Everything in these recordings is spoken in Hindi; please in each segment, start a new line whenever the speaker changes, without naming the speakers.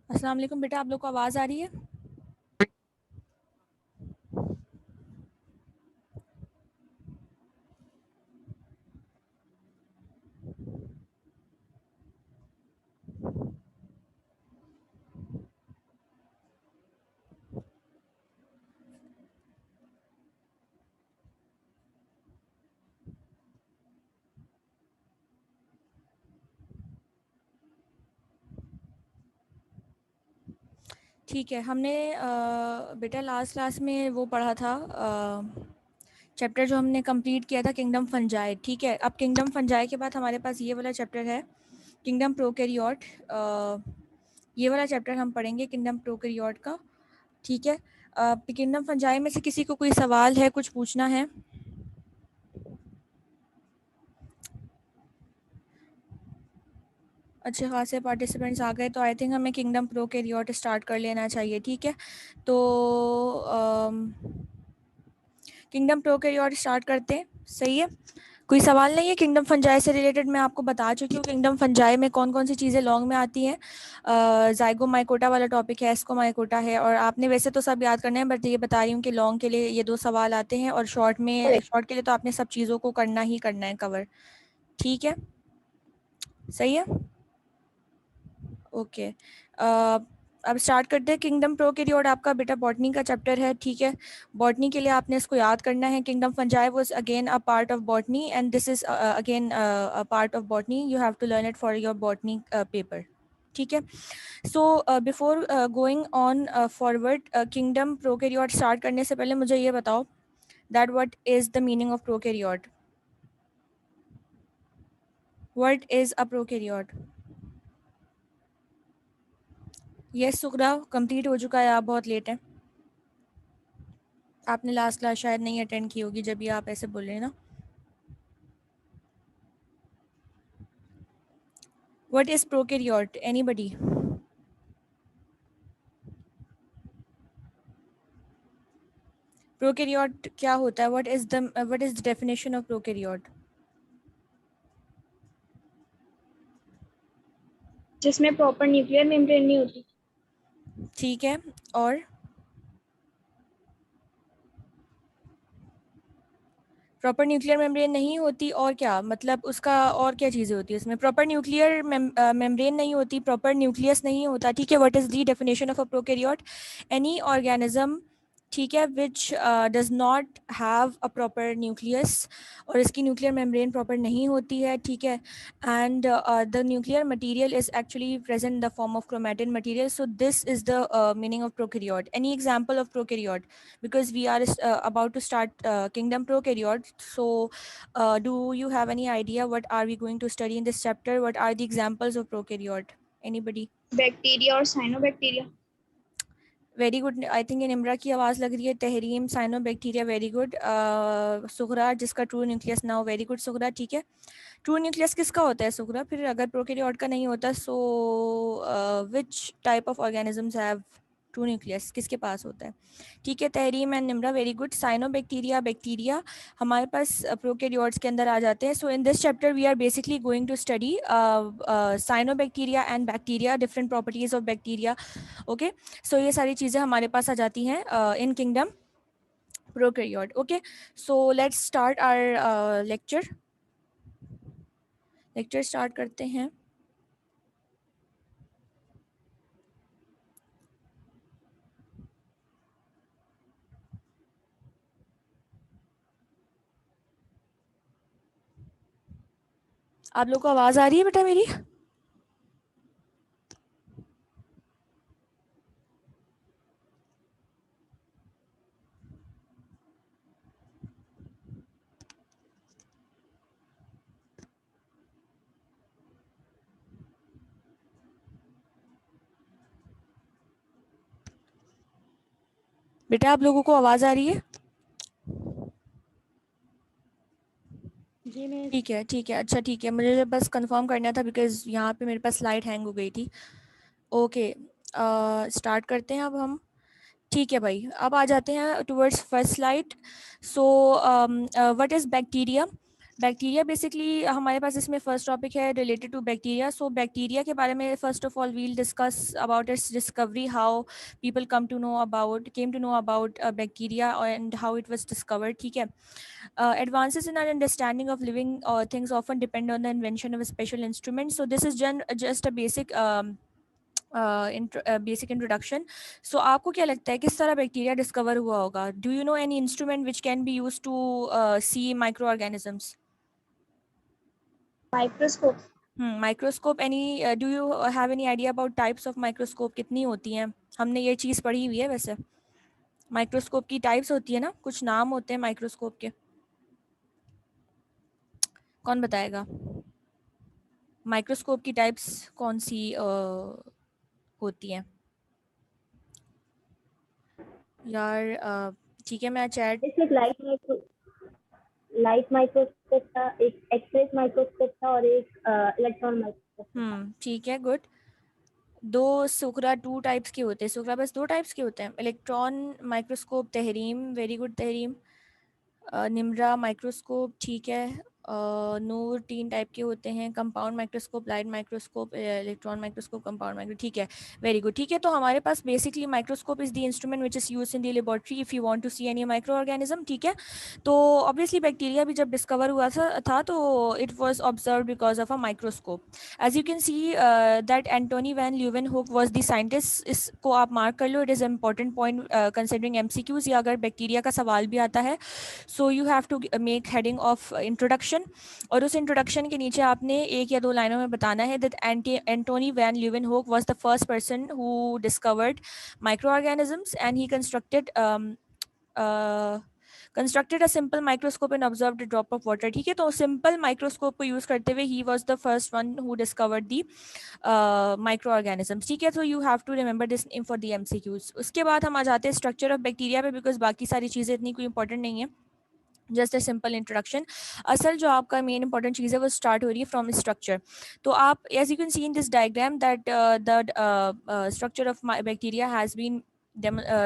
अस्सलाम वालेकुम बेटा, आप लोग को आवाज़ आ रही है? ठीक है, हमने बेटा लास्ट क्लास में वो पढ़ा था, चैप्टर जो हमने कंप्लीट किया था किंगडम फंजाई। ठीक है, अब किंगडम फंजाई के बाद हमारे पास ये वाला चैप्टर है किंगडम प्रोकैरियोट। ये वाला चैप्टर हम पढ़ेंगे किंगडम प्रोकैरियोट का। ठीक है, किंगडम फंजाई में से किसी को कोई सवाल है, कुछ पूछना है? अच्छे खासे पार्टिसिपेंट्स आ गए, तो आई थिंक हमें किंगडम प्रोकैरियोट स्टार्ट कर लेना चाहिए। ठीक है, तो किंगडम प्रोकैरियोट स्टार्ट करते हैं। सही है, कोई सवाल नहीं है? किंगडम फंजाई से रिलेटेड मैं आपको बता चुकी हूँ किंगडम फंजाई में कौन कौन सी चीज़ें लॉन्ग में आती हैं। जाइगोमाइकोटा वाला टॉपिक है, एस्कोमाइकोटा है, और आपने वैसे तो सब याद करना है, बट ये बता रही हूँ कि लॉन्ग के लिए ये 2 सवाल आते हैं, और शॉर्ट के लिए तो आपने सब चीज़ों को करना ही करना है कवर। ठीक है, सही है, ओके। अब स्टार्ट करते हैं। किंगडम प्रोकैरियोट आपका बेटा बॉटनी का चैप्टर है। ठीक है, बॉटनी के लिए आपने इसको याद करना है। Kingdom fungi was again a part of botany, and this is again a part of botany. You have to learn it for your botany paper. ठीक है, so before going on forward, kingdom prokaryote start करने से पहले मुझे ये बताओ that what is the meaning of prokaryote? What is a prokaryote? Yes Sughra, complete हो चुका है, आप बहुत लेट हैं। आपने लास्ट क्लास शायद नहीं अटेंड की होगी जब ये आप ऐसे बोल रहे हैं ना। What is prokaryote? Anybody? Prokaryote क्या होता है? What is the definition of prokaryote?
जिसमें प्रॉपर न्यूक्लियर मेम्ब्रेन नहीं होती।
ठीक है, और प्रॉपर न्यूक्लियर मेम्ब्रेन नहीं होती, और क्या मतलब उसका, और क्या चीज़ें होती है उसमें? प्रॉपर न्यूक्लियर मेम्ब्रेन नहीं होती, प्रॉपर न्यूक्लियस नहीं होता। ठीक है, what is the definition of a prokaryote? Any organism, ठीक है, which does not have a proper nucleus, और इसकी न्यूक्लियर मेम्ब्रेन प्रॉपर नहीं होती है। ठीक है, and the nuclear material is actually present in the form of chromatin material, so this is the meaning of prokaryote. Any example of prokaryote? Because we are about to start kingdom prokaryote, so do you have any idea what are we going to study in this chapter? What are the examples of prokaryote? Anybody?
Bacteria और cyanobacteria.
Very good, I think ये निम्रा की आवाज़ लग रही है। Tahreem, cyanobacteria, very good. Sughra, जिसका ट्रू न्यूक्लियस ना हो, वेरी गुड सुगरा। ठीक है, ट्रू न्यूक्लियस किसका होता है सुगरा? फिर अगर प्रोकैरियोट का नहीं होता, so which type of organisms have true nucleus? किसके पास होता है? ठीक है, Tahreem and Nimra, very good. Cyanobacteria, bacteria हमारे पास प्रोकैरियोट्स के अंदर आ जाते हैं। So in this chapter we are basically going to study cyanobacteria and bacteria, different properties of bacteria. Okay, so ये सारी चीज़ें हमारे पास आ जाती हैं in kingdom prokaryote. Okay, so let's start our lecture start करते हैं। आप लोग को आवाज़ आ रही है बेटा मेरी? बेटा आप लोगों को आवाज़ आ रही है?
जी मैं
ठीक है, अच्छा ठीक है, मुझे बस कंफर्म करना था बिकॉज यहाँ पे मेरे पास स्लाइड हैंग हो गई थी। ओके, स्टार्ट करते हैं अब हम। ठीक है भाई, अब आ जाते हैं towards first slide. So what is bacteria? Bacteria basically हमारे पास इसमें फर्स्ट टॉपिक है related to bacteria. So bacteria के बारे में first of all we'll discuss about its discovery, how people came to know about bacteria and how it was discovered. ठीक है. Advances in our understanding of living things often depend on the invention of a special instrument. So this is just a basic introduction. So आपको क्या लगता है किस तरह बैक्टीरिया डिस्कवर हुआ होगा? Do you know any instrument which can be use to see microorganisms?
Microscope.
Microscope. Any do you have any idea about types of microscope कितनी होती हैं? हमने ये चीज़ पढ़ी हुई है वैसे. माइक्रोस्कोप की टाइप्स होती है ना, कुछ नाम होते हैं माइक्रोस्कोप के. कौन बताएगा माइक्रोस्कोप की टाइप्स कौन सी होती हैं यार? ठीक है, मैं चैट.
इसमें लाइट माइक्रोस्कोप था, एक एक्सरे माइक्रोस्कोप था और एक इलेक्ट्रॉन माइक्रोस्कोप था.
ठीक है, गुड. दो सुकरा टू टाइप्स के होते हैं. सुकरा बस दो टाइप्स के होते हैं. Electron microscope Tahreem, very good Tahreem. Nimra microscope, ठीक है. नूर तीन टाइप के होते हैं. Compound microscope, light microscope, electron microscope, compound micro. ठीक है, वेरी गुड. ठीक है, तो हमारे पास basically microscope is the instrument which is use in the laboratory if you want to see any microorganism. ठीक है. तो ऑब्वियसली बैक्टीरिया भी जब डिस्कवर हुआ था तो it was observe because of a microscope. As you can see that Antonie van Leeuwenhoek was the scientist. इसको आप मार्क कर लो, it is important point considering MCQs, या अगर बैक्टीरिया का सवाल भी आता है so you have to make heading of introduction. और उस इंट्रोडक्शन के नीचे आपने एक या दो लाइनों में बताना है that Antonie van Leeuwenhoek was the first person who discovered microorganisms and he constructed a simple microscope and observed a drop of water. ठीक है, तो सिंपल माइक्रोस्कोप को यूज करते हुए he was the first one who discovered the microorganisms. ठीक है, तो you have to remember this for the MCQs. उसके बाद हम आ जाते हैं स्ट्रक्चर ऑफ बैक्टीरिया पे, बिकॉज बाकी सारी चीज़ें इतनी कोई इंपॉर्टेंट नहीं है. Just a simple introduction. असल जो आपका मेन इंपॉर्टेंट चीज़ है वो स्टार्ट हो रही है फ्रॉम स्ट्रक्चर. तो आप as you can see in this diagram that the structure of bacteria has been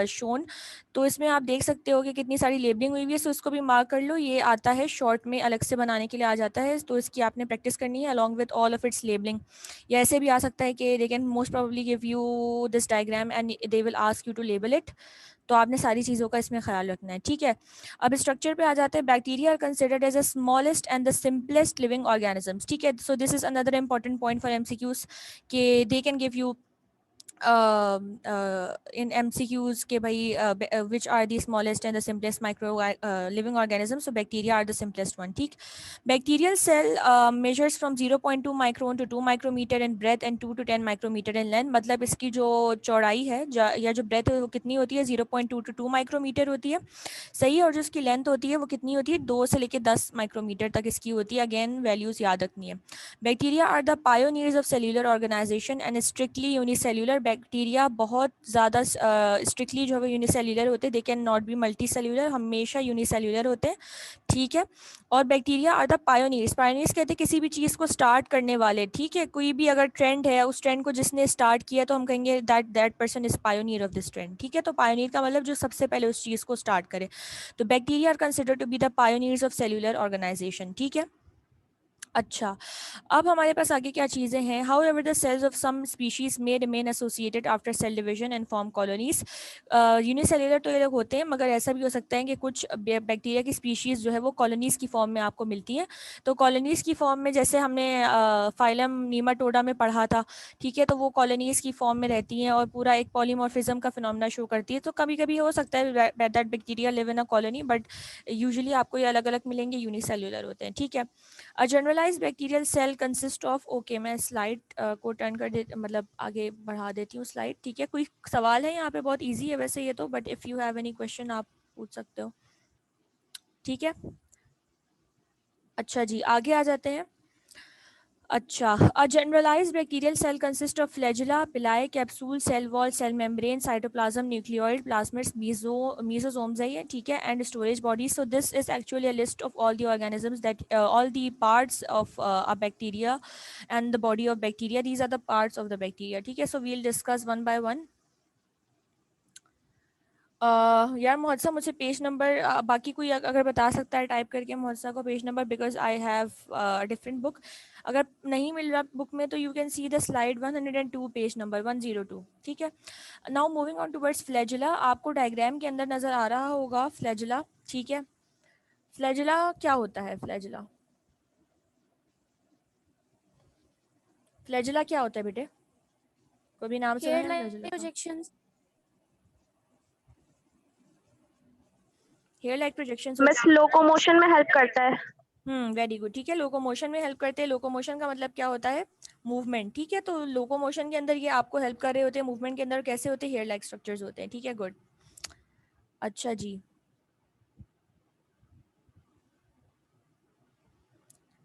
shown. तो इसमें आप देख सकते हो कि कितनी सारी लेबलिंग हुई हुई है. सो इसको भी मार्क कर लो, ये आता है शॉर्ट में अलग से बनाने के लिए आ जाता है. तो इसकी आपने प्रैक्टिस करनी है along with all of its labelling. या ऐसे भी आ सकता है कि they can most probably give you this diagram and they will ask you to label it. तो आपने सारी चीज़ों का इसमें ख्याल रखना है. ठीक है, अब स्ट्रक्चर पे आ जाते हैं. Bacteria are considered as the smallest and the simplest living organisms. ठीक है, so this is another important point for MCQs के they can give you in MCQs के भाई which are the smallest and the simplest micro living organisms. So bacteria are the simplest one. ठीक. Bacterial cell measures from 0.2 micron to 2 micrometer in breadth and 2 to 10 micrometer in length. मतलब इसकी जो चौड़ाई है या जो breadth है वो कितनी होती है? 0.2 to 2 micrometer होती है. सही है. और जो इसकी लेंथ होती है वो कितनी होती है? 2 से लेकर 10 माइक्रोमीटर तक इसकी होती है. अगेन वैल्यूज याद रखनी है. Bacteria are the pioneers of cellular organisation and strictly unicellular. Bacteria बहुत ज़्यादा स्ट्रिक्टली जो है यूनिसेल्यूलर होते हैं. They can not be multicellular, हमेशा यूनिसेल्यूलर होते हैं. ठीक है. और bacteria are the pioneers. Pioneers कहते हैं किसी भी चीज़ को स्टार्ट करने वाले. ठीक है, कोई भी अगर ट्रेंड है उस ट्रेंड को जिसने स्टार्ट किया तो हम कहेंगे that person is pioneer of this trend. ठीक है, तो पायोनियर का मतलब जो सबसे पहले उस चीज़ को स्टार्ट करे. तो bacteria are considered to be the pioneers of cellular organisation. ठीक है. अच्छा, अब हमारे पास आगे क्या चीज़ें हैं? However the cells of some species may remain associated after cell division and form colonies. Unicellular तो ये लोग होते हैं, मगर ऐसा भी हो सकता है कि कुछ बैक्टीरिया की स्पीशीज़ जो है वो कॉलोनीज़ की फॉर्म में आपको मिलती हैं. तो कॉलोनीज़ की फॉर्म में जैसे हमने फाइलम नीमाटोडा में पढ़ा था. ठीक है, तो वो कॉलोनीज़ की फॉर्म में रहती हैं और पूरा एक पॉलीमॉर्फिज्म का फिनोमेना शो करती है. तो कभी कभी हो सकता है that bacteria live in a colony, but usually आपको ये अलग अलग मिलेंगे, यूनिसेल्युलर होते हैं. ठीक है. A generalized bacterial cell consists of, okay मैं स्लाइड को टर्न कर दे मतलब आगे बढ़ा देती हूँ स्लाइड. ठीक है, कोई सवाल है यहाँ पे? बहुत इजी है वैसे ये तो, but if you have any question आप पूछ सकते हो. ठीक है. अच्छा जी, आगे आ जाते हैं. अच्छा, a generalized bacterial cell consists of flagella, pili, capsule, cell wall, cell membrane, cytoplasm, nucleoid, plasmids, mesosomes है ये. ठीक है, and storage bodies. So this is actually a list of all the organisms that all the parts of a bacteria and the body of bacteria. These are the parts of the bacteria. ठीक है, so we'll discuss one by one. यार मोहत्सा मुझे पेज नंबर बाकी कोई अगर बता सकता है टाइप करके मोहत्सा को page number, because I have different book. अगर नहीं मिल रहा बुक में तो you can see the slide 102 page number 102। ठीक है, now moving on towards flagella. आपको डायग्राम के अंदर नजर आ रहा होगा फ्लैजुला। ठीक है, फ्लैजुला क्या होता है? फ्लैजुला फ्लैजुला क्या होता है बेटे? कोई भी नाम सुना
हेयर
है
लाइन
फ्लैजुला का?
Projections.
Hair like projection
miss locomotion में हेल्प करता है।
Very good. ठीक है, लोकोमोशन में हेल्प करते हैं। लोकोमोशन का मतलब क्या होता है? मूवमेंट। ठीक है, तो लोकोमोशन के अंदर ये आपको हेल्प कर रहे होते हैं। मूवमेंट के अंदर कैसे होते हैं? हेयर लाइक स्ट्रक्चर्स होते हैं। ठीक है, गुड। अच्छा जी,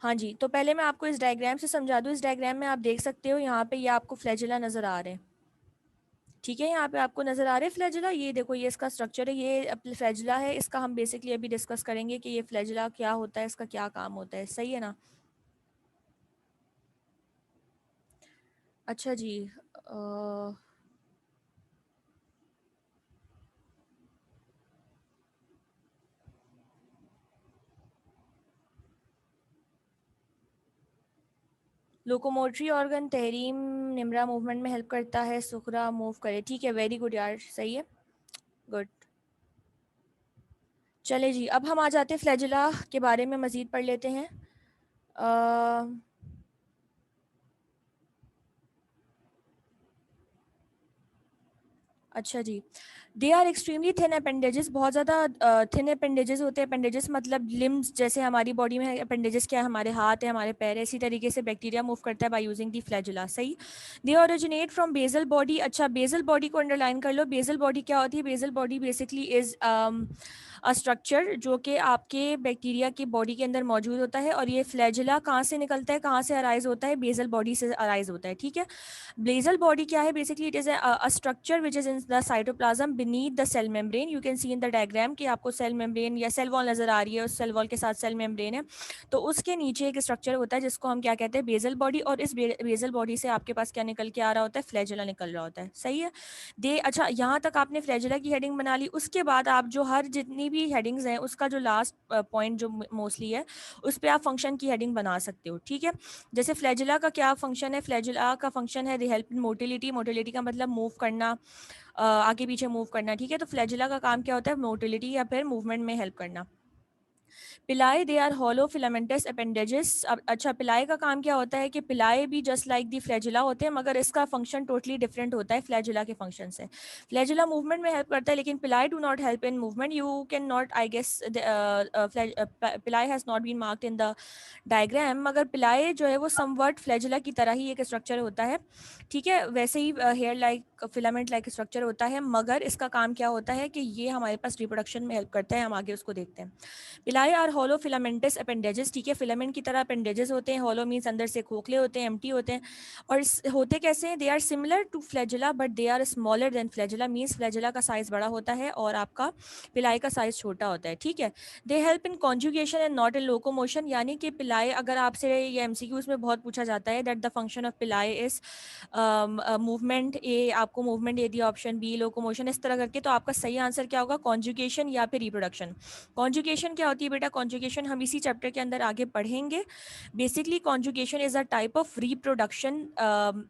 हाँ जी, तो पहले मैं आपको इस डायग्राम से समझा दूँ। इस डायग्राम में आप देख सकते हो यहाँ पे ये आपको फ्लैजुला नजर आ रहे हैं। ठीक है, यहाँ पे आपको नजर आ रहे हैं फ्लैजुला। ये देखो, ये इसका स्ट्रक्चर है, ये फ्लैजुला है। इसका हम बेसिकली अभी डिस्कस करेंगे कि ये फ्लैजुला क्या होता है, इसका क्या काम होता है। सही है ना? अच्छा जी, locomotory organ Tahreem Nimra movement में हेल्प करता है, सुखरा मूव करे। ठीक है, वेरी गुड यार, सही है, गुड। चले जी, अब हम आ जाते हैं फ्लैजुला के बारे में मज़ीद पढ़ लेते हैं। अच्छा जी, they are extremely thin appendages. बहुत ज़्यादा थिन अपेंडेजेस होते हैं। अपेंडेजेस मतलब लिम्स, जैसे हमारी बॉडी में अपेंडेजेस क्या है, हमारे हाथ है, हमारे पैर है, इसी तरीके से बैक्टीरिया मूव करता है बाय यूजिंग दी फ्लैजुला। सही। They originate from basal body. अच्छा, बेसल बॉडी को अंडरलाइन कर लो। बेसल बॉडी क्या होती है? Basal body basically is a structure जो कि आपके बैक्टीरिया की बॉडी के अंदर मौजूद होता है। और ये फ्लैजुला कहाँ से निकलता है, कहाँ से अराइज होता है? बेसल बॉडी से अराइज होता है। ठीक है, बेसल बॉडी क्या है? Basically it is a structure which is in the cytoplasm beneath the cell membrane. You can see in the diagram कि आपको सेल मेम्ब्रेन या सेल वॉल नजर आ रही है, उस सेल वॉल के साथ सेल मेम्ब्रेन है, तो उसके नीचे एक स्ट्रक्चर होता है जिसको हम क्या कहते हैं? Basal body. और इस बेसल बॉडी से आपके पास क्या निकल के आ रहा होता है? फ्लैजुला निकल रहा होता है। सही है। अच्छा, यहाँ तक आपने फ्लैजुला की हेडिंग बना ली। उसके बाद आप जो हर जितनी भी हेडिंग्स हैं उसका जो लास्ट पॉइंट जो मोस्टली है उस पर आप फंक्शन की हेडिंग बना सकते हो। ठीक है, जैसे फ्लैजुला का क्या फंक्शन है? फ्लैजुला का फंक्शन है हेल्प इन मोटिलिटी। मोटिलिटी का मतलब मूव करना, आगे पीछे मूव करना। ठीक है, तो फ्लैजुला का काम क्या होता है? मोटिलिटी या फिर मूवमेंट में हेल्प करना। Pili they are hollow filamentous appendages. अच्छा, पिलाई का काम क्या होता है कि पिलाई भी जस्ट लाइक दी फ्लैजुला होते हैं, मगर इसका फंक्शन टोटली डिफरेंट होता है फ्लैजुला के फंक्शन से। फ्लैजुला मूवमेंट में हेल्प करता है, लेकिन pili do not help in movement. You can not, I guess pili has not been marked in the diagram, मगर पिलाई जो है वो समवर्ट फ्लैजुला की तरह ही एक स्ट्रक्चर होता है। ठीक है, वैसे ही hair like filament like structure होता है, मगर इसका काम क्या होता है कि ये हमारे पास रिप्रोडक्शन में हेल्प करता है। हम आगे उसको देखते हैं। पिलाई आर हॉलो फिलामेंटस अपेंडेजेस। ठीक है, फिलामेंट की तरह अपेंडेजेस होते हैं। हॉलो मीन्स अंदर से खोखले होते हैं, एम्प्टी होते हैं। और होते कैसे हैं? They are similar to flagella but they are smaller than flagella. Means flagella का साइज बड़ा होता है और आपका पिलाई का साइज छोटा होता है। ठीक है, they help in conjugation and not in locomotion. यानी कि पिलाई, अगर आपसे ये एमसीक्यूज में बहुत पूछा जाता है दैट द फंक्शन ऑफ पिलाई इज मूवमेंट, ए आपको मूवमेंट दे दिया, ऑप्शन बी लोकोमोशन, इस तरह करके, तो आपका सही आंसर क्या होगा? कॉन्जुगेशन या फिर रिप्रोडक्शन। कॉन्जुगेशन क्या होती है बेटा? कॉन्जुगेशन हम इसी चैप्टर के अंदर आगे पढ़ेंगे। Basically conjugation is a type of reproduction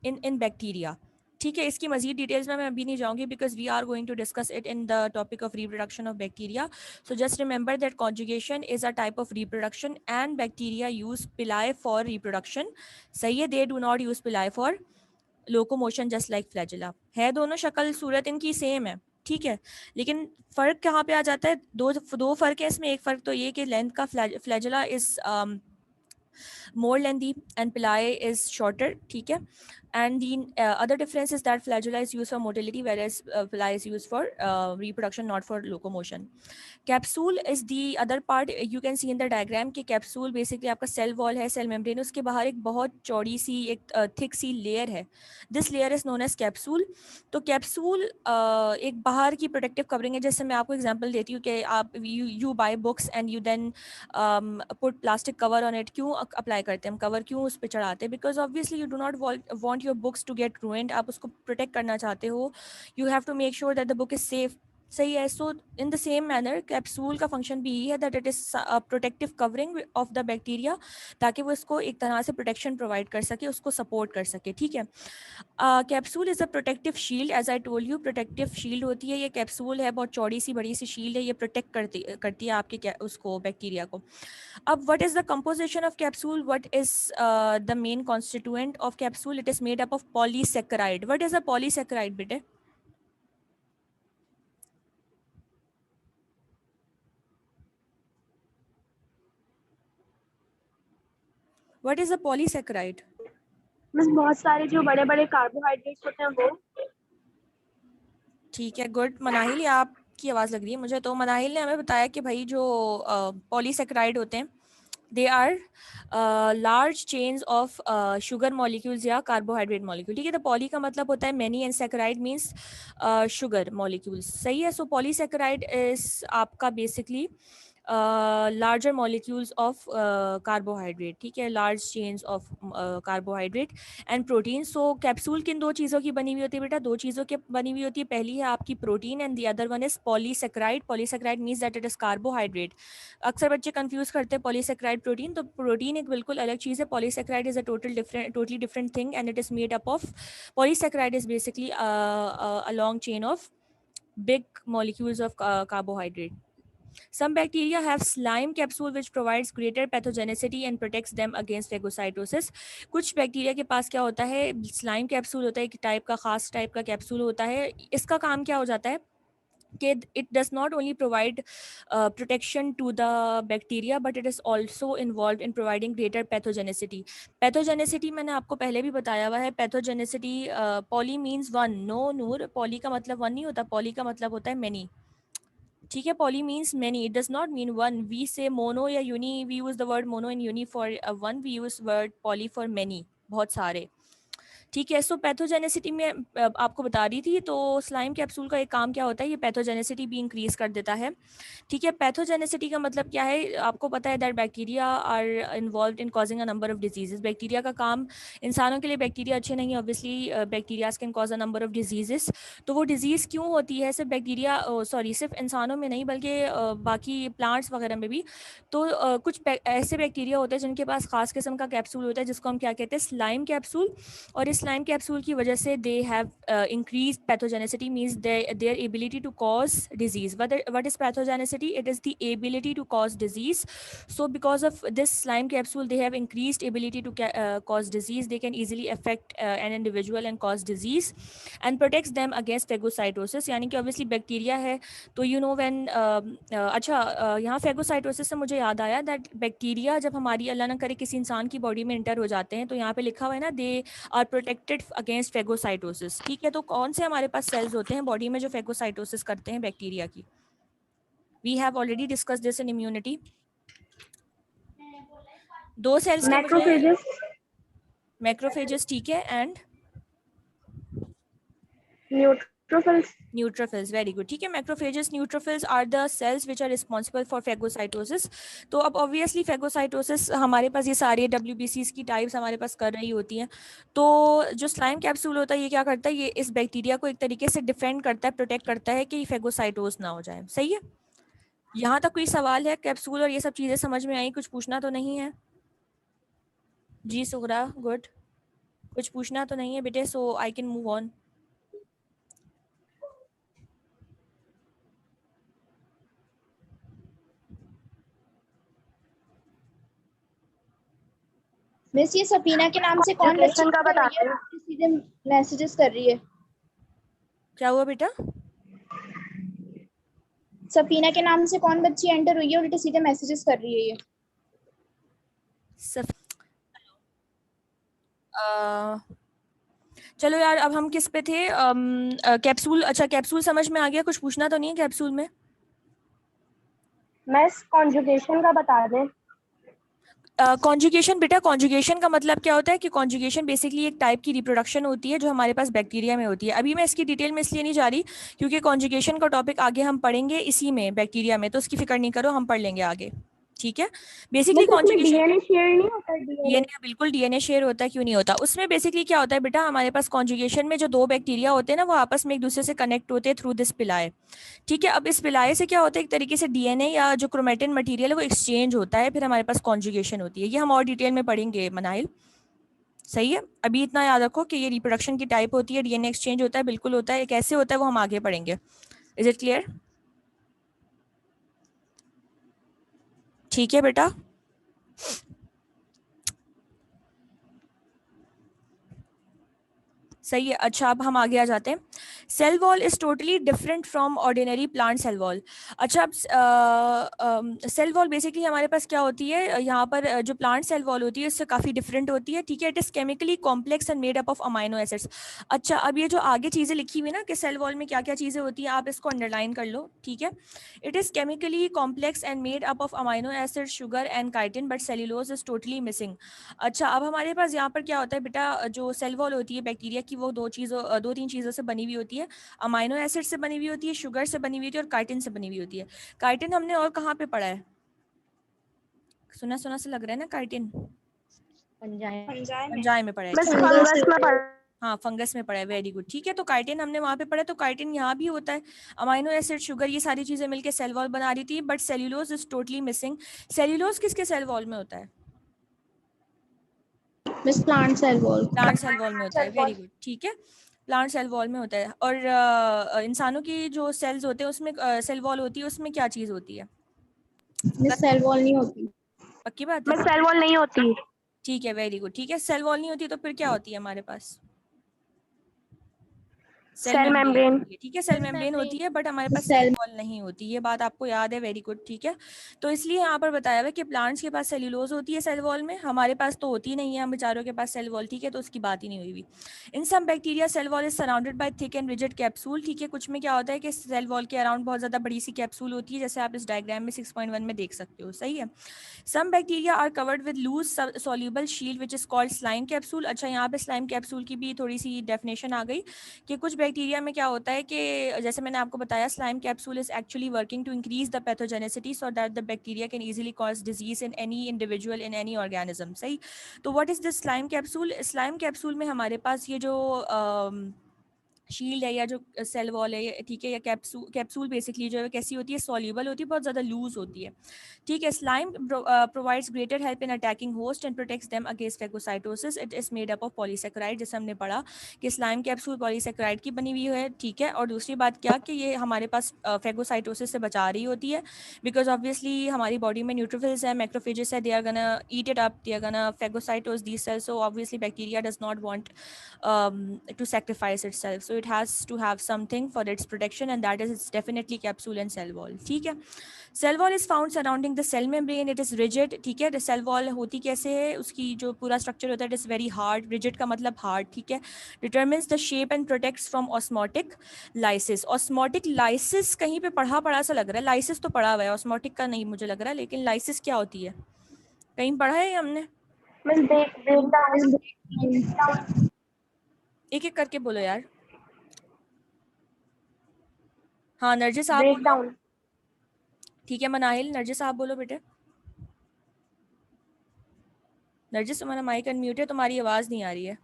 in bacteria. ठीक है, इसकी मजीद डिटेल्स में मैं अभी नहीं जाऊंगी because we are going to discuss it in the topic of reproduction of bacteria. So just remember that conjugation is a type of reproduction and bacteria use pili for reproduction. सही है, they do not use pili for locomotion just like flagella. है दोनों शक्ल सूरत इनकी सेम है। ठीक है, लेकिन फ़र्क कहाँ पे आ जाता है? दो फ़र्क है इसमें। एक फ़र्क तो ये कि लेंथ का flagella is more lengthy and pili is shorter. ठीक है, and the other difference is that flagella is used for motility whereas pili is used for reproduction, not for locomotion. Capsule is the other part. You can see in the diagram कि कैप्सूल बेसिकली आपका सेल वॉल है, सेल मेम्ब्रेन, उसके बाहर एक बहुत चौड़ी सी एक थिक सी लेयर है। This layer is known as capsule. तो कैप्सूल एक बाहर की प्रोटेक्टिव कवरिंग है। जैसे मैं आपको एग्जांपल देती हूँ कि आप you buy books and you then put plastic cover on it. क्यों अप्लाई करते हैं हम कवर, क्यों उस पर चढ़ाते हैं? Because obviously you do not want your books to get ruined. आप उसको प्रोटेक्ट करना चाहते हो। You have to make sure that the book is safe सही है। So in the same manner capsule का फंक्शन भी यही है that it is protective covering of the bacteria, ताकि वो इसको एक तरह से प्रोटेक्शन प्रोवाइड कर सके, उसको सपोर्ट कर सके, ठीक है। Capsule is a protective shield, as I told you protective shield होती है ये कैप्सूल है, बहुत चौड़ी सी बड़ी सी शील्ड है, ये प्रोटेक्ट करती है आपके उसको बैक्टीरिया को। अब what is the composition of capsule, what is the main constituent of capsule, it is made up of polysaccharide. What is a polysaccharide बेटे? What is a polysaccharide?
बस बहुत सारे जो बड़े बड़े कार्बोहाइड्रेट्स होते हैं वो।
ठीक है, गुड। मनाहिल, ये आपकी आवाज़ लग रही है मुझे। तो मनाहिल ने हमें बताया कि भाई जो पॉलीसेकेराइड होते हैं they are large chains of sugar molecules या कार्बोहाइड्रेट मॉलिक्यूल, ठीक है। तो पॉली का मतलब होता है many and saccharide means sugar molecules, सही है। सो पॉलीसेकेराइड इज आपका basically larger molecules of carbohydrate, ठीक है, large chains of carbohydrate and protein. So capsule किन दो चीज़ों की बनी हुई होती है बेटा? दो चीज़ों की बनी हुई होती है, पहली है आपकी protein and the other one is polysaccharide. Polysaccharide means that it is carbohydrate. अक्सर बच्चे कंफ्यूज करते हैं पॉलीसेकेराइड प्रोटीन, तो प्रोटीन एक बिल्कुल अलग चीज़ है, polysaccharide is a totally different thing and it is made up of, polysaccharide is basically a long chain of big molecules of carbohydrate. Some bacteria have slime capsule which provides greater pathogenicity and protects them against phagocytosis. कुछ बैक्टीरिया के पास क्या होता है, स्लाइम कैप्सूल होता है, एक टाइप का खास टाइप का कैप्सूल होता है। इसका काम क्या हो जाता है कि it does not only provide protection to the bacteria but it is also involved in providing greater pathogenicity. Pathogenicity मैंने आपको पहले भी बताया हुआ है। Pathogenicity poly means one, no नूर, poly का मतलब one नहीं होता, poly का मतलब होता है many, ठीक है। Poly means many, it does not mean one. We say mono या uni, we use the word mono and uni for one, we use word poly for many, बहुत सारे, ठीक है। सो पैथोजेनेसिटी में आपको बता रही थी, तो स्लाइम कैप्सूल का एक काम क्या होता है, ये पैथोजेनेसिटी भी इंक्रीज कर देता है, ठीक है। पैथोजेनेसिटी का मतलब क्या है, आपको पता है that bacteria are involve in causing a number of diseases. Bacteria का काम, इंसानों के लिए बैक्टीरिया अच्छे नहीं, obviously bacterias can cause a number of diseases. तो वो डिजीज़ क्यों होती है, सिर्फ बैक्टीरिया, सॉरी सिर्फ इंसानों में नहीं बल्कि बाकी प्लांट्स वगैरह में भी। तो कुछ ऐसे बैक्टीरिया होते हैं जिनके पास खास किस्म का कैप्सूल होता है जिसको हम क्या कहते हैं, स्लाइम कैप्सूल। और इस स्लाइम कैप्सूल की वजह से they have increase pathogenicity, means their ability to cause disease. What is pathogenicity? It is the ability to cause disease. So because of this slime capsule they have increased ability to cause disease. They can easily affect an individual and cause disease and protects them against phagocytosis, यानी कि obviously बैक्टीरिया है तो you know when अच्छा यहाँ phagocytosis से मुझे याद आया that बैक्टीरिया जब हमारी अल्लाह ना करे किसी इंसान की बॉडी में इंटर हो जाते हैं तो यहाँ पे लिखा हुआ है ना they are protected against phagocytosis, ठीक है। तो कौन से हमारे पास सेल्स होते हैं बॉडी में जो phagocytosis करते हैं बैक्टीरिया की? We have already discussed this in immunity. दो सेल्स के मुझे,
मैक्रोफेजेस।
मैक्रोफेजेस, ठीक है, and
neutrophils.
Neutrophils, very good, ठीक है। Macrophages, neutrophils are the cells which are responsible for phagocytosis. तो अब ऑब्वियसली फेगोसाइटोसिस हमारे पास ये सारी WBCs की टाइप्स हमारे पास कर रही होती हैं। तो जो स्लाइम कैप्सूल होता है ये क्या करता है, ये इस बैक्टीरिया को एक तरीके से डिफेंड करता है, प्रोटेक्ट करता है कि फेगोसाइटोस ना हो जाए, सही है। यहाँ तक कोई सवाल है? कैप्सूल और ये सब चीज़ें समझ में आई? कुछ पूछना तो नहीं है? जी सुगरा, गुड, कुछ पूछना तो नहीं है बेटे, so I can move on.
Miss ये सफीना के नाम से कौन बच्ची
का बता रहे हैं?
सीधे मैसेजेस कर रही है?
क्या हुआ बेटा?
सफीना के नाम से कौन बच्ची एंटर हुई है, उल्टे सीधे मैसेजेस कर रही है ये?
चलो यार, अब हम किस पे थे? कैप्सूल, अच्छा कैप्सूल समझ में आ गया, कुछ पूछना तो नहीं है कैप्सूल में?
मैस कॉन्जुगेशन का बता दें।
कॉन्जुगेशन बेटा, कॉन्जुगेशन का मतलब क्या होता है कि कॉन्जुगेशन बेसिकली एक टाइप की रिप्रोडक्शन होती है जो हमारे पास बैक्टीरिया में होती है। अभी मैं इसकी डिटेल में इसलिए नहीं जा रही क्योंकि कॉन्जुगेशन का टॉपिक आगे हम पढ़ेंगे इसी में, बैक्टीरिया में, तो उसकी फिक्र नहीं करो, हम पढ़ लेंगे आगे, ठीक है। बेसिकली
मतलब उसमें
कॉन्जुगेशन
डीएनए शेयर नहीं होता? डीएनए
डीएनए बिल्कुल डीएनए शेयर होता है, क्यों नहीं होता। उसमें बेसिकली क्या होता है बेटा, हमारे पास कॉन्जुगेशन में जो दो बैक्टीरिया होते हैं ना, वो आपस में एक दूसरे से कनेक्ट होते हैं थ्रू दिस पिलाए। ठीक है। अब इस पिलाए से क्या होता है, एक तरीके से डीएनए या जो क्रोमेटिन मटेरियल है वो एक्सचेंज होता है, फिर हमारे पास कॉन्जुगेशन होती है। ये हम और डिटेल में पढ़ेंगे मनाइल, सही है। अभी इतना याद रखो कि ये रिप्रोडक्शन की टाइप होती है, डीएनए एक्सचेंज होता है, बिल्कुल होता है। कैसे होता है वो हम आगे पढ़ेंगे। Is it clear? ठीक है बेटा। सही है। अच्छा, अब हम आगे आ जाते हैं। Cell wall is totally different from ordinary plant cell wall. अच्छा, अब सेल वॉल बेसिकली हमारे पास क्या होती है, यहाँ पर जो प्लांट सेल वॉल होती है इससे काफ़ी डिफरेंट होती है। ठीक है। It is chemically complex and made up of amino acids. अच्छा, अब ये जो आगे चीज़ें लिखी हुई ना कि सेल वॉल में क्या क्या चीज़ें होती हैं, आप इसको अंडरलाइन कर लो। ठीक है। It is chemically complex and made up of amino acid, sugar and chitin, but cellulose is totally missing. अच्छा, अब हमारे पास यहाँ पर क्या होता है बेटा, जो सेल वॉल होती है बैक्टीरिया की, वो दो तीन चीज़ों से बनी हुई होती है। अमाइनो एसिड से बनी हुई होती है, शुगर से बनी हुई होती है और काइटिन से बनी हुई होती है। काइटिन हमने और कहाँ पे पढ़ा है, सुना सुना से लग रहा है ना काइटिन? फंजाई में पढ़ा है।
बस
ठीक है।
फंगस में पड़
हाँ, फंगस में पड़ा है। Very good. ठीक है। तो काइटिन हमने वहाँ पे पढ़ा, तो काइटिन यहाँ भी होता है। अमाइनो एसिड, शुगर, ये सारी चीज़ें मिलकर सेल वॉल बना रही थी, but cellulose is totally missing. Cellulose किसके सेल वॉल में होता है?
Miss plant cell wall.
Plant cell wall में होता है। Very good. ठीक है। प्लांट सेल वॉल में होता है। और इंसानों की जो सेल्स होते हैं उसमें सेल वॉल होती है, उसमें क्या चीज़ होती है?
मिस सेल वॉल नहीं होती।
पक्की बात है?
सेल वॉल नहीं होती।
ठीक है। Very good. ठीक है। सेल वॉल नहीं होती तो फिर क्या होती है हमारे पास? Cell
cell
membrane
membrane.
होती है। ठीक है। सेल मेम्ब्रेन होती है, बट हमारे पास सेल
सेल
वॉल नहीं होती। ये बात आपको याद है। Very good. ठीक है। तो इसलिए यहाँ पर बताया हुआ है कि प्लांट्स के पास सेल्यूलोज होती है सेल वॉल में, हमारे पास तो होती नहीं है, हम बेचारों के पास सेल वॉल। ठीक है। तो उसकी बात ही नहीं हुई हुई। In some bacteria cell wall is surrounded by thick and rigid capsule. ठीक है। कुछ में क्या होता है कि सेल वॉल के अराउंड बहुत ज़्यादा बड़ी सी कैप्सूल होती है, जैसे आप इस डायग्राम में 6.1 में देख सकते हो। सही है। Some bacteria are covered with loose soluble shield which is called slime capsule. अच्छा, यहाँ पे स्लाइम कैप्सूल की भी थोड़ी सी डेफिनेशन आ गई कि कुछ बैक्टीरिया में क्या होता है कि जैसे मैंने आपको बताया, slime capsule is actually working to increase the pathogenicity so that the bacteria can easily cause disease in any individual in any organism. सही। तो what is this slime capsule? Slime capsule में हमारे पास ये जो शील्ड है या जो सेल वॉल है, ठीक है, या कैप्सूल बेसिकली जो है कैसी होती है, सॉल्युबल होती है, बहुत ज़्यादा लूज होती है। ठीक है। Slime provides greater help in attacking host and protects them against phagocytosis. It is made up of polysaccharide, जैसे हमने पढ़ा कि स्लाइम कैप्सूल पॉलीसेकेराइड की बनी हुई है। ठीक है। और दूसरी बात क्या कि ये हमारे पास फेगोसाइटोसिस से बचा रही होती है, बिकॉज ऑब्वियसली हमारी बॉडी में न्यूट्रोफिल्स है, मैक्रोफेजेस है, they are gonna eat it up, they are gonna phagocytose these cells, so obviously bacteria does not want to sacrifice itself, so it has to have something for its protection, and that is it's definitely capsule and cell wall. ठीक है। Cell wall is found surrounding the cell membrane, it is rigid. ठीक है। सेल वॉल होती कैसे है, उसकी जो पूरा स्ट्रक्चर होता है it is very hard, rigid का मतलब हार्ड। ठीक है। Determines the shape and protects from osmotic lysis. Osmotic lysis कहीं पे पढ़ा सा लग रहा है, लाइसिस तो पढ़ा हुआ है, ऑस्मोटिक का नहीं मुझे लग रहा है, लेकिन लाइसिस क्या होती है, कहीं पढ़ा है हमने? एक एक करके बोलो यार। हाँ, नरजिस आप
ब्रेक
बोलो।
डाउन।
ठीक है मनाहिल, नरजिस आप बोलो बेटे। नरजिस तुम्हारा माइक अनम्यूट है, तुम्हारी आवाज़ नहीं आ रही है।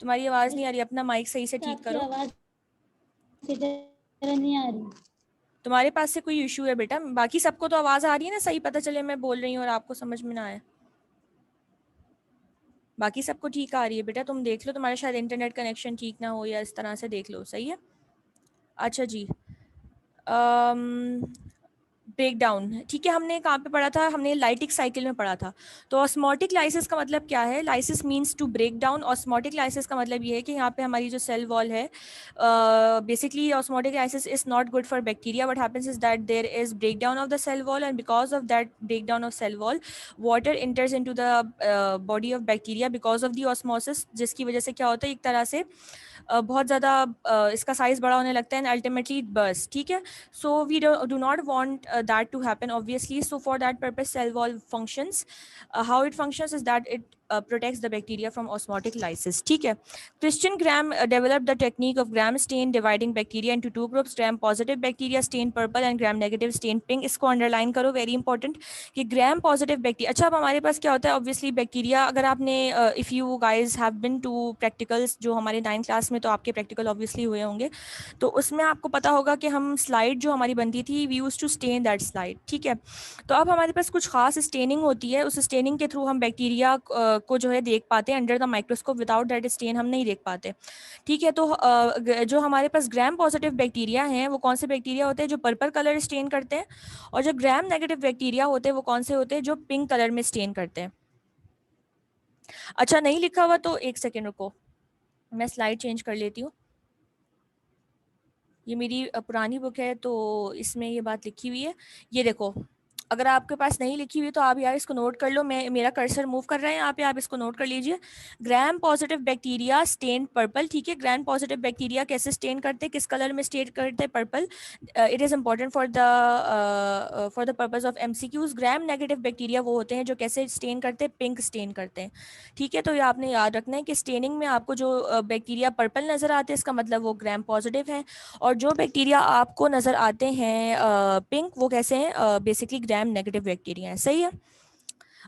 तुम्हारी आवाज़ नहीं आ रही, अपना माइक सही से ठीक करो।
नहीं आ रही।
तुम्हारे पास से कोई इशू है बेटा? बाकी सबको तो आवाज़ आ रही है ना, सही पता चले मैं बोल रही हूँ और आपको समझ में ना आए। बाकी सबको ठीक आ रही है बेटा, तुम देख लो, तुम्हारा शायद इंटरनेट कनेक्शन ठीक ना हो या इस तरह से देख लो। सही है। अच्छा जी, ब्रेक डाउन। ठीक है। हमने कहाँ पे पढ़ा था, हमने लाइटिक साइकिल में पढ़ा था। तो ऑस्मोटिक लाइसिस का मतलब क्या है? Lysis means to break down. Osmotic lysis का मतलब ये है कि यहाँ पे हमारी जो सेल वॉल है, basically osmotic lysis is not good for bacteria. What happens is that there is break down of the cell wall, and because of that break down of cell wall water enters into the body of bacteria because of the osmosis, जिसकी वजह से क्या होता है, एक तरह से बहुत ज़्यादा इसका साइज़ बड़ा होने लगता है एंड अल्टीमेटली बर्स्ट। ठीक है। So we do not want that to happen obviously, so for that purpose cell wall functions. How it functions is that it protects the bacteria from osmotic lysis. ठीक है. Christian Gram developed the technique of gram stain, dividing bacteria into two groups. Gram positive bacteria stain purple and gram negative stain pink. इसको underline करो, very important कि gram positive bacteria. अच्छा, अब हमारे पास क्या होता है, obviously bacteria, अगर आपने if you guys have been to practicals, जो हमारे 9th क्लास में तो आपके practical obviously हुए होंगे, तो उसमें आपको पता होगा कि हम स्लाइड जो हमारी बनती थी, we use to stain that slide. ठीक है. तो अब हमारे पास कुछ खास स्टेनिंग होती है, उस स्टेनिंग के थ्रू हम बैक्टीरिया को जो है देख पाते हैं under the microscope. Without that stain हम नहीं देख पाते. ठीक है. तो जो हमारे पास ग्राम पॉजिटिव बैक्टीरिया हैं वो कौन से बैक्टीरिया होते हैं, जो पर्पल कलर स्टेन करते हैं, और जो ग्राम नेगेटिव बैक्टीरिया होते हैं वो कौन से होते हैं, जो पिंक कलर में स्टेन करते हैं. अच्छा, नहीं लिखा हुआ तो एक सेकेंड रुको, मैं स्लाइड चेंज कर लेती हूँ. ये मेरी पुरानी बुक है तो इसमें ये बात लिखी हुई है. ये देखो, अगर आपके पास नहीं लिखी हुई तो आप यार इसको नोट कर लो. मैं मेरा कर्सर मूव कर रहा है यहाँ पे, आप इसको नोट कर लीजिए. Gram positive bacteria stain purple. ठीक है. ग्राम पॉजिटिव बैक्टीरिया कैसे स्टेन करते हैं, किस कलर में स्टेन करते हैं, purple. It is important for the purpose of MCQs. Gram negative bacteria वो होते हैं जो कैसे स्टेन करते हैं, पिंक स्टेन करते हैं. ठीक है. तो ये आपने याद रखना है कि स्टेनिंग में आपको जो बैक्टीरिया पर्पल नजर आते हैं, इसका मतलब वो ग्राम पॉजिटिव है, और जो बैक्टीरिया आपको नजर आते हैं पिंक, वो कैसे हैं, बेसिकली ग्राम नेगेटिव बैक्टीरिया है. सही है.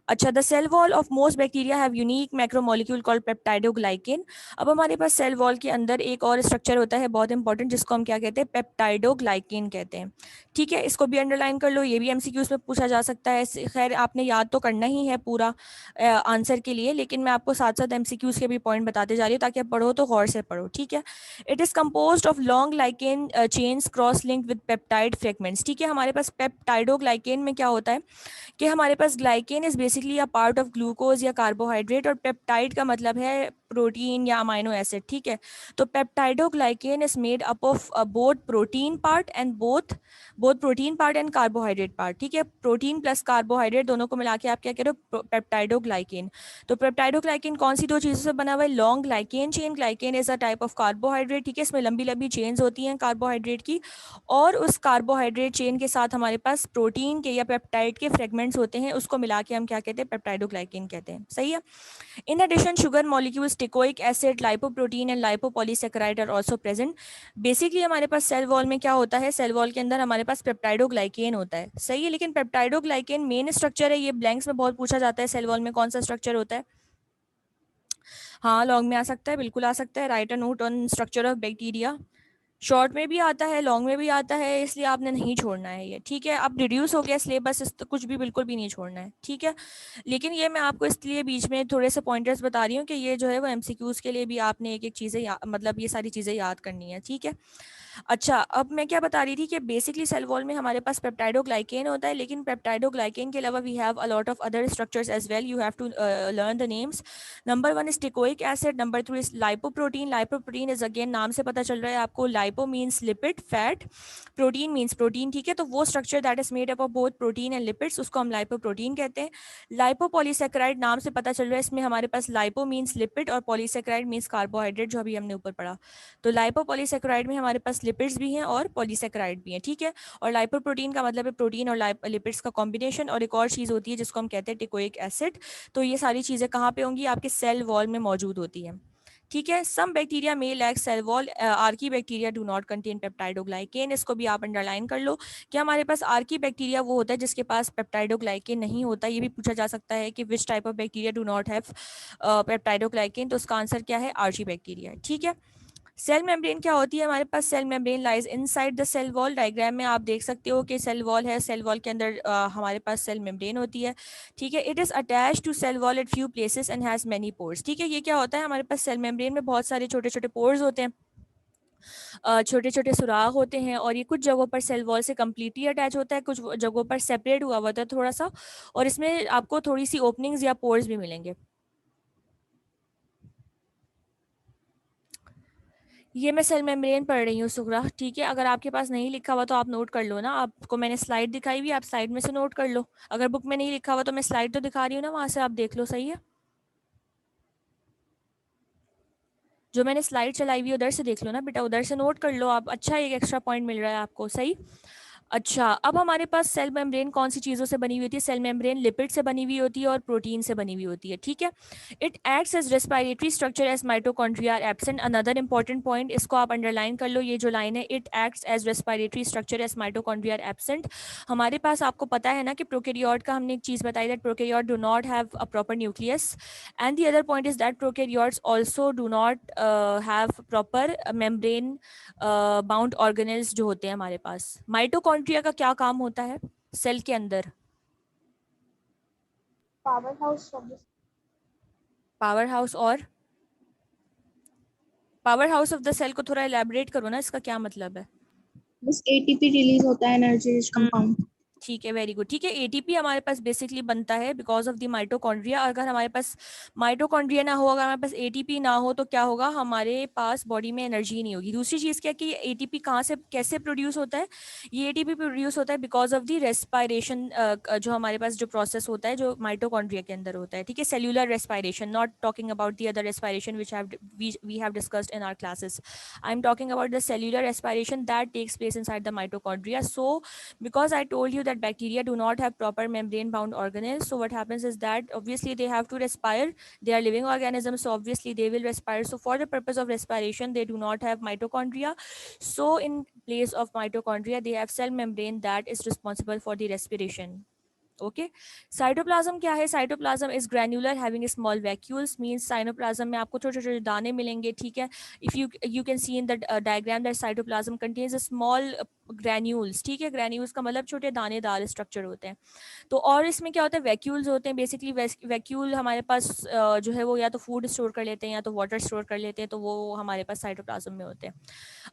अच्छा, the cell wall of most bacteria have unique macromolecule called peptidoglycan. अब हमारे पास सेल वॉल के अंदर एक और स्ट्रक्चर होता है बहुत इंपॉर्टेंट, जिसको हम क्या कहते हैं, पेप्टाइडोग्लाइकेन कहते हैं. ठीक है. इसको भी अंडरलाइन कर लो, ये भी एमसीक्यूज में पूछा जा सकता है. खैर आपने याद तो करना ही है पूरा आंसर के लिए, लेकिन मैं आपको साथ साथ एमसीक्यूज के भी पॉइंट बताते जा रही हूँ ताकि आप पढ़ो तो गौर से पढ़ो. ठीक है. It is composed of long lichen chains cross linked with peptide fragments. ठीक है. हमारे पास पेप्टाइडोग्लाइकेन में क्या होता है कि हमारे पास glycan is basically a part of glucose या कार्बोहाइड्रेट, और पेप्टाइड का मतलब है प्रोटीन या अमाइनो एसिड. ठीक है. तो peptidoglycan is made up of both protein part and both protein part and carbohydrate part. ठीक है. प्रोटीन प्लस कार्बोहाइड्रेट दोनों को मिला के आप क्या कह रहे हो, पेप्टाइडोग्लाइकेन. तो पेप्टाइडोग्लाइकेन कौन सी दो चीज़ों से बना हुआ है, long glycan chain. Glycan is a type of carbohydrate. ठीक है. इसमें लंबी लंबी चेन्स होती हैं कार्बोहाइड्रेट की, और उस कार्बोहाइड्रेट चेन के साथ हमारे पास प्रोटीन के या पेप्टाइड के फ्रेगमेंट्स होते हैं, उसको मिला के हम क्या कहते हैं, पेप्टाइडोग्लाइकेन कहते हैं. सही है. In addition, sugar molecules, teichoic acid, lipoprotein and lipopolysaccharide are also present. Basically हमारे पास सेल वॉल में क्या होता है, सेल वॉल के अंदर हमारे पास पेप्टाइडोग्लाइकेन होता है. सही है. लेकिन पेप्टाइडोग्लाइकेन मेन स्ट्रक्चर है, ये ब्लैंक्स में बहुत पूछा जाता है, सेल वॉल में कौन सा स्ट्रक्चर होता है. हाँ, लॉन्ग में आ सकता है, बिल्कुल आ सकता है. Right a note on structure of bacteria. Short में भी आता है, लॉन्ग में भी आता है, इसलिए आपने नहीं छोड़ना है ये. ठीक है. अब रिड्यूस हो गया सिलेबस, कुछ भी बिल्कुल भी नहीं छोड़ना है. ठीक है. लेकिन ये मैं आपको इसलिए बीच में थोड़े से पॉइंटर्स बता रही हूँ कि ये जो है वो एमसीक्यूज के लिए भी आपने एक एक चीज़ें मतलब ये सारी चीज़ें याद करनी है. ठीक है. अच्छा, अब मैं क्या बता रही थी कि बेसिकली सेल वॉल में हमारे पास पेप्टाइडोग्लाइकेन होता है, लेकिन पेप्टाइडोग्लाइकेन के अलावा we have a lot of other structures as well. You have to learn the names. Number 1 is teichoic acid. Number 2 is lipoprotein. Lipoprotein is again, नाम से पता चल रहा है आपको, lipo means lipid fat, protein means protein. ठीक है. तो वो structure that is made up of both protein and lipids, उसको हम लाइपोप्रोटीन कहते हैं. लाइपोपॉलीसेकेराइड, नाम से पता चल रहा है, इसमें हमारे पास लाइपो मीन्स लिपिड और पॉलीसेकेराइड मीन्स कार्बोहाइड्रेट, जो अभी हमने ऊपर पढ़ा. तो लाइपोपॉलीसेकेराइड में हमारे पास लिपिड्स भी हैं और पॉलीसेकेराइड भी हैं. ठीक है. और लाइपोप्रोटीन का मतलब है प्रोटीन और लिपिड्स का कॉम्बिनेशन. और एक और चीज़ होती है जिसको हम कहते हैं टिकोइक एसिड. तो ये सारी चीज़ें कहाँ पे होंगी, आपके सेल वॉल में मौजूद होती हैं. ठीक है. Some bacteria may lack cell wall. Archaebacteria do not contain peptidoglycan. इसको भी आप अंडरलाइन कर लो कि हमारे पास आर्की बैक्टीरिया वो होता है जिसके पास पेप्टाइडोग्लाइकेन नहीं होता. ये भी पूछा जा सकता है कि विच type of bacteria do not have peptidoglycan. तो उसका आंसर क्या है, आर्ची बैक्टीरिया. ठीक है. सेल मेम्ब्रेन क्या होती है, हमारे पास cell membrane lies inside the cell wall. Diagram में आप देख सकते हो कि सेल वॉल है, सेल वॉल के अंदर हमारे पास सेल मेम्ब्रेन होती है. ठीक है. It is attach to cell wall at few places and has many pores. ठीक है. ये क्या होता है, हमारे पास सेल मेम्ब्रेन में बहुत सारे छोटे छोटे पोर्स होते हैं, छोटे छोटे सुराख होते हैं, और ये कुछ जगहों पर सेल वॉल से कम्प्लीटली अटैच होता है, कुछ जगहों पर सेपरेट हुआ होता है थोड़ा सा, और इसमें आपको थोड़ी सी ओपनिंग्स या पोर्स भी मिलेंगे. ये मैं सेल मेम्ब्रेन पढ़ रही हूँ सुगरा. ठीक है. अगर आपके पास नहीं लिखा हुआ तो आप नोट कर लो ना, आपको मैंने स्लाइड दिखाई हुई, आप स्लाइड में से नोट कर लो. अगर बुक में नहीं लिखा हुआ तो मैं स्लाइड तो दिखा रही हूँ ना, वहाँ से आप देख लो. सही है. जो मैंने स्लाइड चलाई हुई उधर से देख लो ना बेटा, उधर से नोट कर लो आप. अच्छा, एक एक्स्ट्रा पॉइंट मिल रहा है आपको. सही. अच्छा, अब हमारे पास सेल मेम्ब्रेन कौन सी चीज़ों से बनी हुई होती है? सेल मेम्ब्रेन लिपिड से बनी हुई होती है और प्रोटीन से बनी हुई होती है, ठीक है। It acts as respiratory structure as mitochondria are absent. Another important point, इसको आप अंडरलाइन कर लो, ये जो लाइन है, it acts as respiratory structure as mitochondria are absent. हमारे पास आपको पता है ना कि प्रोकैरियोट का हमने एक चीज़ बताई, that prokaryote do not have a proper nucleus, and the other point is that prokaryotes also do not have proper membrane bound organelles जो होते हैं हमारे पास। माइटोकॉन्ड्रिया का क्या काम होता है सेल के अंदर?
Powerhouse of the
powerhouse, और powerhouse of the cell को थोड़ा एलैबोरेट करो ना, इसका क्या मतलब है?
दिस एटीपी रिलीज होता है, एनर्जी रिच कंपाउंड।
ठीक है, वेरी गुड। ठीक है, एटीपी हमारे पास बेसिकली बनता है बिकॉज ऑफ द माइटोकॉन्ड्रिया। अगर हमारे पास माइटोकॉन्ड्रिया ना हो, अगर हमारे पास एटीपी ना हो, तो क्या होगा? हमारे पास बॉडी में एनर्जी नहीं होगी। दूसरी चीज़ क्या कि एटीपी कहाँ से कैसे प्रोड्यूस होता है? ये एटीपी प्रोड्यूस होता है बिकॉज ऑफ द रेस्पायरेशन, जो हमारे पास जो प्रोसेस होता है जो माइटोकॉन्ड्रिया के अंदर होता है, ठीक है। Cellular respiration, not talking about the other respiration which we have discussed in our classes. I am talking about the cellular respiration that takes place inside the mitochondria. So because I told you that bacteria do not have proper membrane bound organelles, so what happens is that obviously they have to respire. They are living organisms, so obviously they will respire. So for the purpose of respiration, they do not have mitochondria. So in place of mitochondria, they have cell membrane that is responsible for the respiration. Okay, cytoplasm क्या है? Cytoplasm is granular having small vacuoles, means cytoplasm में आपको छोटे छोटे दाने मिलेंगे, ठीक है। If you can see in the diagram that cytoplasm contains a small granules, ठीक है। ग्रैन्यूल्स का मतलब छोटे दानेदार स्ट्रक्चर होते हैं। तो और इसमें क्या होता है? वैक्यूल्स होते हैं। बेसिकली वैक्यूल हमारे पास जो है वो या तो फूड स्टोर कर लेते हैं या तो वाटर स्टोर कर लेते हैं, तो वो हमारे पास साइटोप्लाज्म में होते हैं।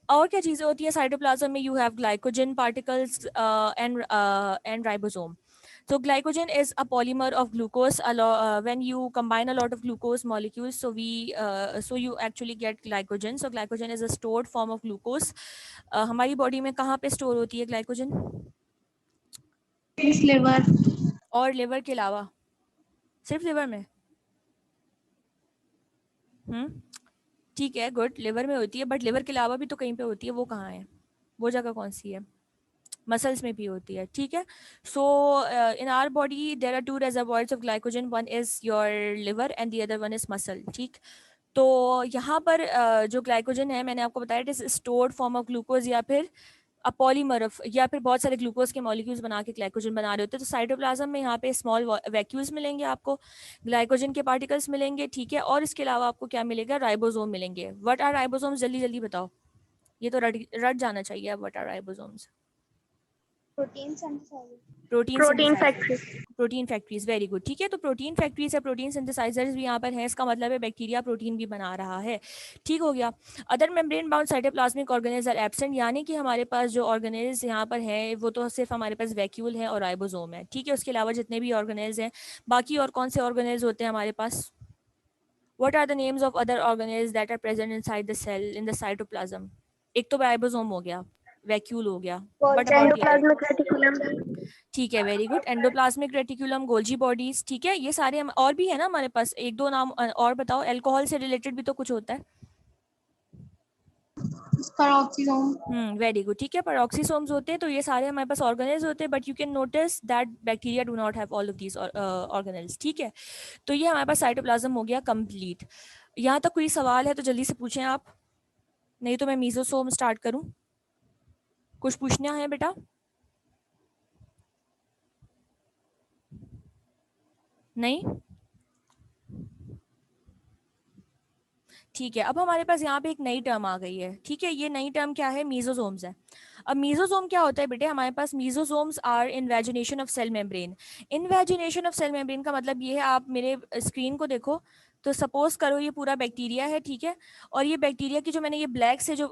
और क्या चीज़ें होती है साइटोप्लाज्म में? You have glycogen particles and ribosome. So glycogen is a polymer of glucose. When you combine a lot of glucose molecules, so you actually get glycogen. So glycogen is a stored form of glucose. हमारी बॉडी में कहाँ पे स्टोर होती है ग्लाइकोजन?
लिवर।
और लिवर के अलावा? सिर्फ लिवर में? ठीक है, गुड, लिवर में होती है, बट लिवर के अलावा भी तो कहीं पे होती है, वो कहाँ है? वो जगह कौन सी है? मसल्स में भी होती है, ठीक है। So in our body there are two reservoirs of glycogen, one is your liver and the other one is muscle, ठीक। तो यहाँ पर जो ग्लाइकोजन है, मैंने आपको बताया, it is stored form of glucose या फिर अ पॉलीमर ऑफ, या फिर बहुत सारे ग्लूकोज के मॉलिक्यूल्स बना के ग्लाइकोजन बना रहे होते हैं। तो साइटोप्लाज्म में यहाँ पे स्मॉल वैक्यूल्स मिलेंगे आपको, ग्लाइकोजन के पार्टिकल्स मिलेंगे, ठीक है। और इसके अलावा आपको क्या मिलेगा? राइबोसोम मिलेंगे। What are ribosomes? जल्दी जल्दी बताओ, ये तो रट जाना चाहिए। What are ribosomes?
Protein synthesizer.
Protein
protein
synthesizer,
factory.
Protein factories, very good, ठीक है। तो प्रोटीन फैक्ट्रीज या प्रोटीन सिंथेसाइजर्स भी यहाँ पर हैं, इसका मतलब है बैक्टीरिया प्रोटीन भी बना रहा है, ठीक हो गया। Other membrane bound cytoplasmic organelles are absent, यानी कि हमारे पास जो ऑर्गेनेल्स यहाँ पर हैं वो तो सिर्फ हमारे पास वैक्यूल है और राइबोसोम है, ठीक है। उसके अलावा जितने भी ऑर्गेनेल्स हैं, बाकी और कौन से ऑर्गेनेल्स होते हैं हमारे पास? What are the names of other organelles that are present inside the cell in the cytoplasm? एक तो राइबोसोम हो गया, वैक्यूल हो गया, but about the other?
Endoplasmic reticulum.
ठीक है, very good. Endoplasmic reticulum, Golgi bodies, ठीक है। ये सारे हम, और भी है ना हमारे पास, एक दो नाम और बताओ। अल्कोहल से रिलेटेड भी तो कुछ होता है। वेरी गुड, ठीक है। पेरोक्सीसोम्स होते हैं। तो ये सारे हमारे पास ऑर्गेनेल्स होते हैं, but you can notice that bacteria do not have all of these organelles, ठीक है। तो ये हमारे पास साइटोप्लाज्म हो गया कंप्लीट। यहाँ तक कोई सवाल है तो जल्दी से पूछें आप, नहीं तो मैं मीजोसोम स्टार्ट करूं। कुछ पूछना है बेटा? नहीं, ठीक है। अब हमारे पास यहाँ पे एक नई टर्म आ गई है, ठीक है। ये नई टर्म क्या है? मीजोसोम्स है। अब मीजोसोम क्या होता है बेटे? हमारे पास mesosomes are invagination of cell membrane. Invagination of cell membrane का मतलब ये है, आप मेरे स्क्रीन को देखो, तो सपोज करो ये पूरा बैक्टीरिया है, ठीक है। और ये बैक्टीरिया की जो मैंने ये ब्लैक से जो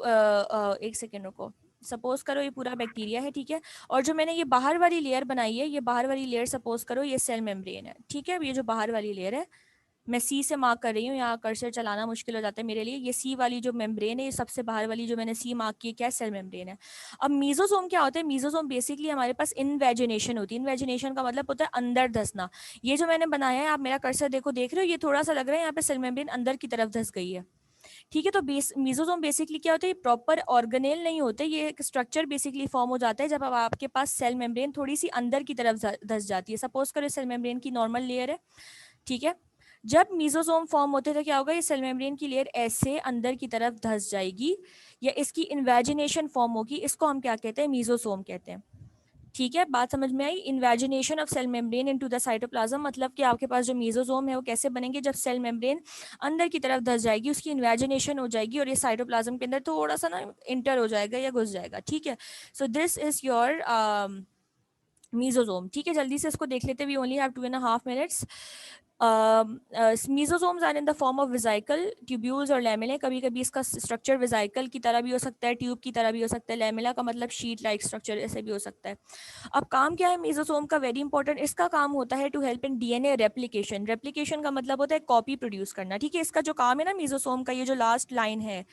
एक सेकेंड रुको, सपोज करो ये पूरा बैक्टीरिया है, ठीक है। और जो मैंने ये बाहर वाली लेयर बनाई है, ये बाहर वाली लेयर सपोज करो ये सेल मेम्ब्रेन है, ठीक है। ये जो बाहर वाली लेयर है, मैं सी से मार्क कर रही हूँ, यहाँ कर्सर चलाना मुश्किल हो जाता है मेरे लिए। ये सी वाली जो मेम्ब्रेन है, ये सबसे बाहर वाली जो मैंने सी मार्क की है, क्या सेल मेम्ब्रेन है। अब मीजोसोम क्या होता है? मीजोसोम बेसिकली हमारे पास इन्वेजिनेशन होती है। इन्वेजिनेशन का मतलब होता है अंदर धंसना। ये जो मैंने बनाया है, आप मेरा कर्सर देखो, देख रहे हो, ये थोड़ा सा लग रहा है यहाँ पे सेल मेम्ब्रेन अंदर की तरफ धंस गई है, ठीक है। तो मीजोसोम बेसिकली क्या होता है, प्रॉपर ऑर्गेनेल नहीं होते, ये एक स्ट्रक्चर बेसिकली फॉर्म हो जाता है जब अब आपके पास सेल मेम्ब्रेन थोड़ी सी अंदर की तरफ धस जाती है। सपोज करो सेल मेम्ब्रेन की नॉर्मल लेयर है, ठीक है। जब मीजोसोम फॉर्म होते हैं तो क्या होगा, ये सेल मेम्ब्रेन की लेयर ऐसे अंदर की तरफ धस जाएगी या इसकी इन्वेजिनेशन फॉर्म होगी, इसको हम क्या कहते हैं, मीजोसोम कहते हैं। ठीक है, बात समझ में आई। Invagination of cell membrane into the cytoplasm, मतलब कि आपके पास जो मीजोसोम है वो कैसे बनेंगे, जब सेल मेम्ब्रेन अंदर की तरफ धस जाएगी, उसकी इन्वेजिनेशन हो जाएगी और ये साइटोप्लाज्म के अंदर थोड़ा सा ना इंटर हो जाएगा या घुस जाएगा। ठीक है, so this is your mesosome. ठीक है, जल्दी से इसको देख लेते, we only have 2.5 minutes। Mesosomes are in the form of vesicle, tubules और लैमेले। कभी कभी इसका स्ट्रक्चर वेसिकल की तरह भी हो सकता है, ट्यूब की तरह भी हो सकता है, लैमेला का मतलब शीट लाइक स्ट्रक्चर ऐसे भी हो सकता है। अब काम क्या है मीजोसोम का, वेरी इंपॉर्टेंट, इसका काम होता है to help in DNA replication. Replication का मतलब होता है कॉपी प्रोड्यूस करना। ठीक है, इसका जो काम है ना मीजोसोम का, ये जो लास्ट लाइन है,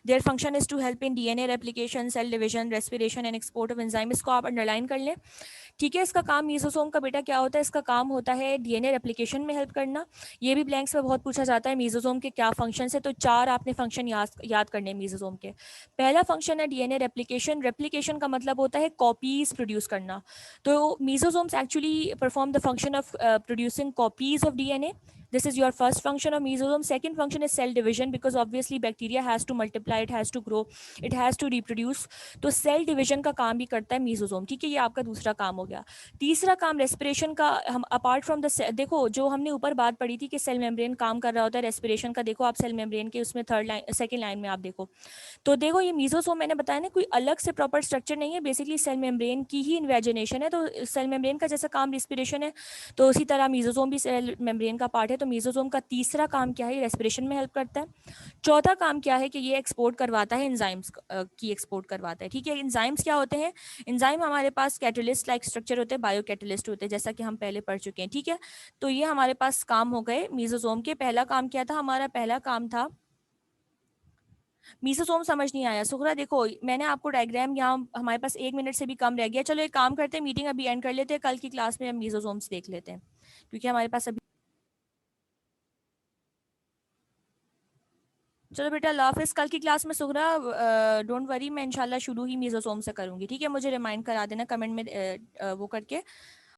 their function is to help in DNA replication, cell division, respiration and export of enzyme. इसको आप अंडरलाइन कर लें। ठीक है, इसका काम मीजोसोम का बेटा क्या होता है, इसका काम होता है डीएनए रेप्लिकेशन में हेल्प करना। ये भी ब्लैंक्स में बहुत पूछा जाता है मीजोसोम के क्या फंक्शन है, तो 4 आपने फंक्शन याद करने हैं मीजोसोम के। पहला फंक्शन है डीएनए रेप्लिकेशन। रेप्लिकेशन का मतलब होता है कॉपीज प्रोड्यूस करना। तो mesosomes actually perform the function of producing copies of DNA. This is your first function of mesosome. Second function is cell division, because obviously bacteria has to multiply, it has to grow, it has to reproduce. तो सेल डिवीजन का काम भी करता है मीजोसोम। ठीक है, ये आपका दूसरा काम हो गया। तीसरा काम रेस्पिरेशन का, हम अपार्ट फ्रॉम द, देखो जो हमने ऊपर बात पढ़ी थी कि सेल मेम्ब्रेन काम कर रहा होता है रेस्पिरेशन का, देखो आप सेल मेम्ब्रेन के उसमें थर्ड लाइन सेकंड लाइन में आप देखो, तो देखो ये मीजोसोम मैंने बताया ना, कोई अलग से प्रॉपर स्ट्रक्चर नहीं है, बेसिकली सेल मेम्ब्रेन की ही इन्वेजिनेशन है। तो सेल मेम्ब्रेन का जैसा काम रेस्पिरेशन है, तो उसी तरह मीजोसोम भी सेल मेम्ब्रेन का पार्ट है। तो मीजोसोम का तीसरा काम क्या है, रेस्पिरेशन में हेल्प करता है। चौथा काम क्या है कि ये एक्सपोर्ट करवाता है, एंजाइम्स की एक्सपोर्ट करवाता है। ठीक है, एंजाइम्स क्या होते हैं, एंजाइम हमारे पास कैटलिस्ट लाइक स्ट्रक्चर होते हैं, बायो कैटलिस्ट होते हैं, जैसा कि हम पहले पढ़ चुके हैं। ठीक है, तो ये हमारे पास काम हो गए मीजोसोम के। पहला काम क्या था हमारा, पहला काम था मीसोसोम। समझ नहीं आया सुखरा, देखो मैंने आपको डायग्राम, यहाँ हमारे पास 1 मिनट से भी कम रह गया। चलो एक काम करते हैं, मीटिंग अभी एंड कर लेते हैं, कल की क्लास में हम मीसोसोम्स देख लेते हैं, क्योंकि हमारे पास अभी, चलो बेटा अल्लाह हाफिज। कल की क्लास में सुखरा डोंट वरी, मैं इंशाल्लाह शुरू ही मीसोसोम से करूंगी। ठीक है, मुझे रिमाइंड करा देना कमेंट में वो करके।